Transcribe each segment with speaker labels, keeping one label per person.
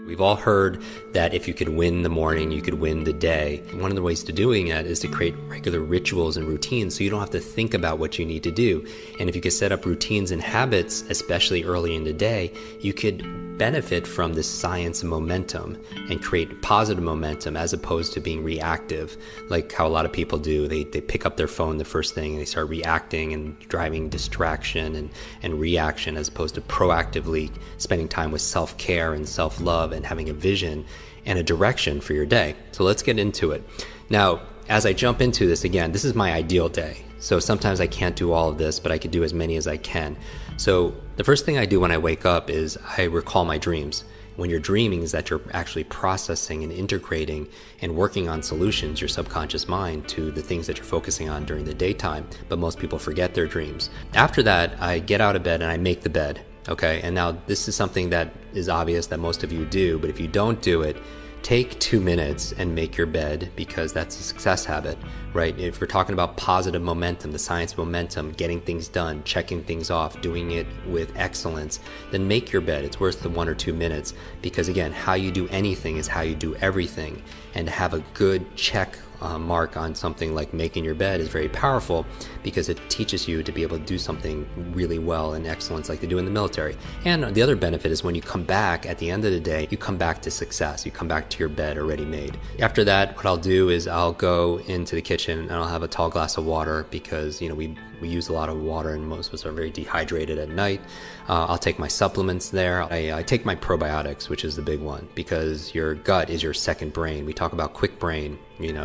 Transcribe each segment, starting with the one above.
Speaker 1: We've all heard that if you could win the morning, you could win the day. One of the ways to doing that is to create regular rituals and routines so you don't have to think about what you need to do. And if you could set up routines and habits, especially early in the day, you could benefit from this science of momentum and create positive momentum as opposed to being reactive, like how a lot of people do. They pick up their phone the first thing and they start reacting and driving distraction and reaction, as opposed to proactively spending time with self-care and self-love and having a vision and a direction for your day. So let's get into it. Now, as I jump into this, again, this is my ideal day. So sometimes I can't do all of this, but I could do as many as I can. So the first thing I do when I wake up is I recall my dreams. When you're dreaming is that you're actually processing and integrating and working on solutions, your subconscious mind, to the things that you're focusing on during the daytime. But most people forget their dreams. After that, I get out of bed and I make the bed. Okay, and now this is something that is obvious that most of you do, but if you don't do it, take 2 minutes and make your bed, because that's a success habit, right? If we're talking about positive momentum, the science of momentum, getting things done, checking things off, doing it with excellence, then make your bed. It's worth the 1 or 2 minutes, because again, how you do anything is how you do everything. And to have a good check mark on something like making your bed is very powerful, because it teaches you to be able to do something really well and excellence like they do in the military. And the other benefit is when you come back at the end of the day, you come back to success. You come back to your bed already made. After that, what I'll do is I'll go into the kitchen and I'll have a tall glass of water, because we use a lot of water and most of us are very dehydrated at night. I'll take my supplements there. I take my probiotics, which is the big one, because your gut is your second brain. We talk about quick brain,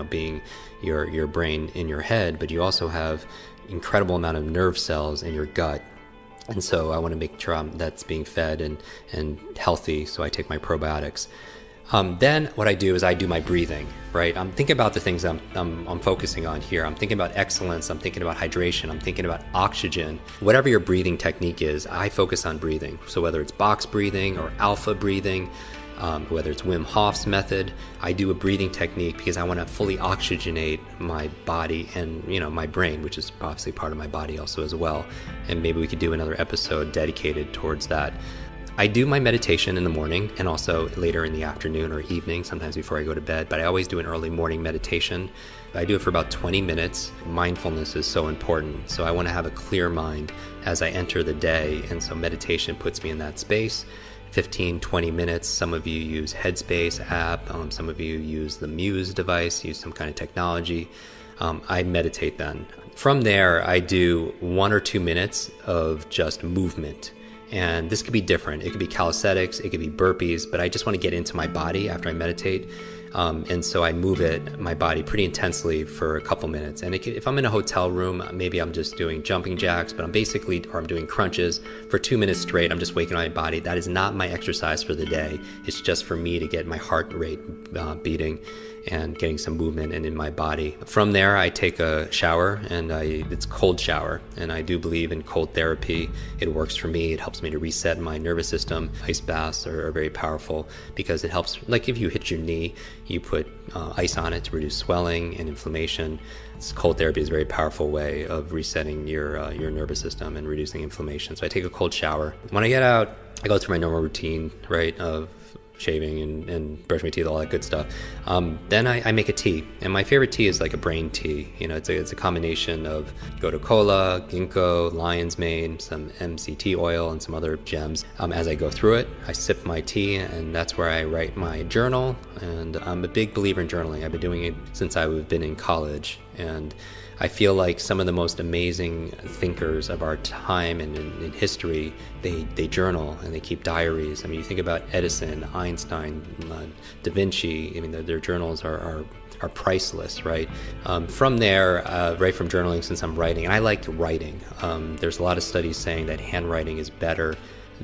Speaker 1: being your brain in your head, but you also have incredible amount of nerve cells in your gut. And so I want to make sure that's being fed and healthy. So I take my probiotics. Then what I do is I do my breathing, right? I'm thinking about the things I'm focusing on here. I'm thinking about excellence. I'm thinking about hydration. I'm thinking about oxygen. Whatever your breathing technique is, I focus on breathing. So whether it's box breathing or alpha breathing, whether it's Wim Hof's method, I do a breathing technique because I want to fully oxygenate my body and my brain, which is obviously part of my body also as well. And maybe we could do another episode dedicated towards that. I do my meditation in the morning and also later in the afternoon or evening, sometimes before I go to bed, but I always do an early morning meditation. I do it for about 20 minutes. Mindfulness is so important. So I want to have a clear mind as I enter the day. And so meditation puts me in that space. 15, 20 minutes. Some of you use Headspace app. Some of you use the Muse device, use some kind of technology. I meditate then. From there, I do 1 or 2 minutes of just movement. And this could be different. It could be calisthenics, it could be burpees, but I just want to get into my body after I meditate. And so I move my body pretty intensely for a couple minutes. And if I'm in a hotel room, maybe I'm just doing jumping jacks, but I'm doing crunches for 2 minutes straight. I'm just waking my body. That is not my exercise for the day. It's just for me to get my heart rate beating and getting some movement in my body. From there, I take a shower, and it's cold shower. And I do believe in cold therapy. It works for me. It helps me to reset my nervous system. Ice baths are very powerful because it helps. Like if you hit your knee, you put ice on it to reduce swelling and inflammation. Cold therapy is a very powerful way of resetting your nervous system and reducing inflammation. So I take a cold shower. When I get out, I go through my normal routine, right, of shaving and brush my teeth, all that good stuff. Then I make a tea, and my favorite tea is like a brain tea. It's a combination of gotu kola, ginkgo, lion's mane, some MCT oil, and some other gems. As I go through it, I sip my tea, and that's where I write my journal. And I'm a big believer in journaling. I've been doing it since I've been in college, and I feel like some of the most amazing thinkers of our time and in history, they journal and they keep diaries. I mean, you think about Edison, Einstein, Da Vinci. I mean, their journals are priceless, right? From there, right from journaling, since I'm writing, and I like writing. There's a lot of studies saying that handwriting is better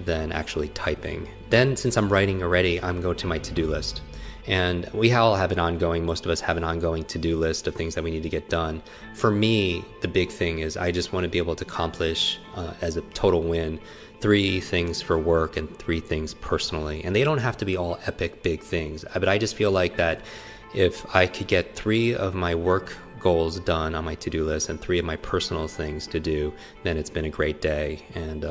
Speaker 1: than actually typing. Then, since I'm writing already, I'm going to my to-do list. And we all have most of us have an ongoing to-do list of things that we need to get done. For me, the big thing is I just want to be able to accomplish, as a total win, 3 things for work and 3 things personally. And they don't have to be all epic big things. But I just feel like that if I could get 3 of my work goals done on my to-do list and 3 of my personal things to do, then it's been a great day. And,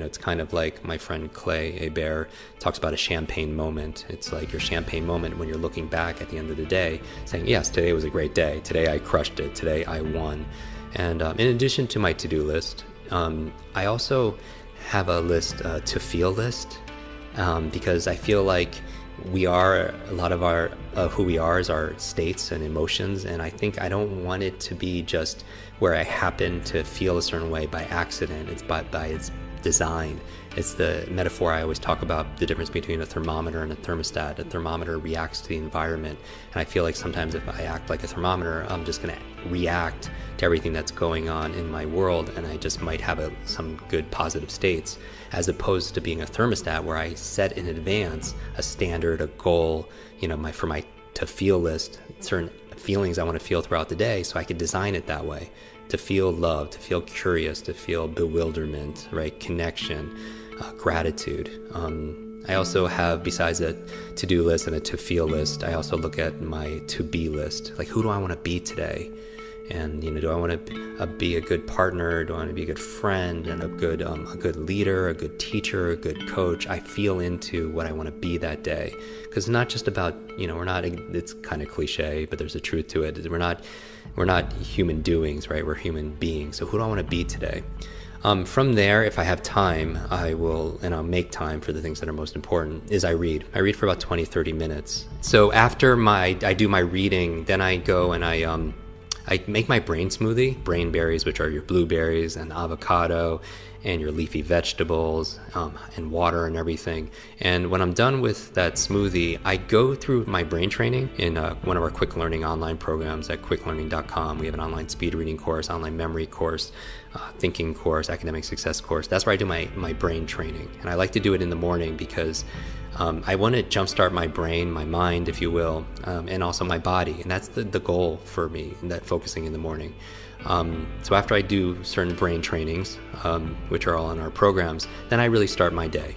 Speaker 1: it's kind of like my friend Clay Hebert talks about a champagne moment. It's like your champagne moment when you're looking back at the end of the day saying, yes, today was a great day. Today I crushed it. Today I won. And in addition to my to-do list, I also have a to feel list, because I feel like a lot of who we are is our states and emotions. And I think I don't want it to be just where I happen to feel a certain way by accident. It's by its design. It's the metaphor I always talk about, the difference between a thermometer and a thermostat. A thermometer reacts to the environment. And I feel like sometimes if I act like a thermometer, I'm just going to react to everything that's going on in my world, and I just might have some good positive states, as opposed to being a thermostat where I set in advance a standard, a goal, for my to feel list, certain feelings I want to feel throughout the day, so I could design it that way. To feel love, to feel curious, to feel bewilderment, right? Connection, gratitude. I also have, besides a to-do list and a to-feel list, I also look at my to-be list. Like, who do I want to be today? And, do I want to be a good partner? Do I want to be a good friend and a good leader, a good teacher, a good coach? I feel into what I want to be that day. Because it's not just about, it's kind of cliche, but there's a truth to it. We're not human doings, right? We're human beings. So who do I want to be today? From there, if I have time, I'll make time for the things that are most important, is I read. I read for about 20, 30 minutes. So after I do my reading, then I go and I make my brain smoothie, brain berries, which are your blueberries and avocado and your leafy vegetables, and water and everything. And when I'm done with that smoothie, I go through my brain training in one of our quick learning online programs at quicklearning.com. We have an online speed reading course, online memory course, thinking course, academic success course. That's where I do my brain training. And I like to do it in the morning because I want to jumpstart my brain, my mind, if you will, and also my body. And that's the goal for me, that focusing in the morning. So after I do certain brain trainings, which are all in our programs, then I really start my day.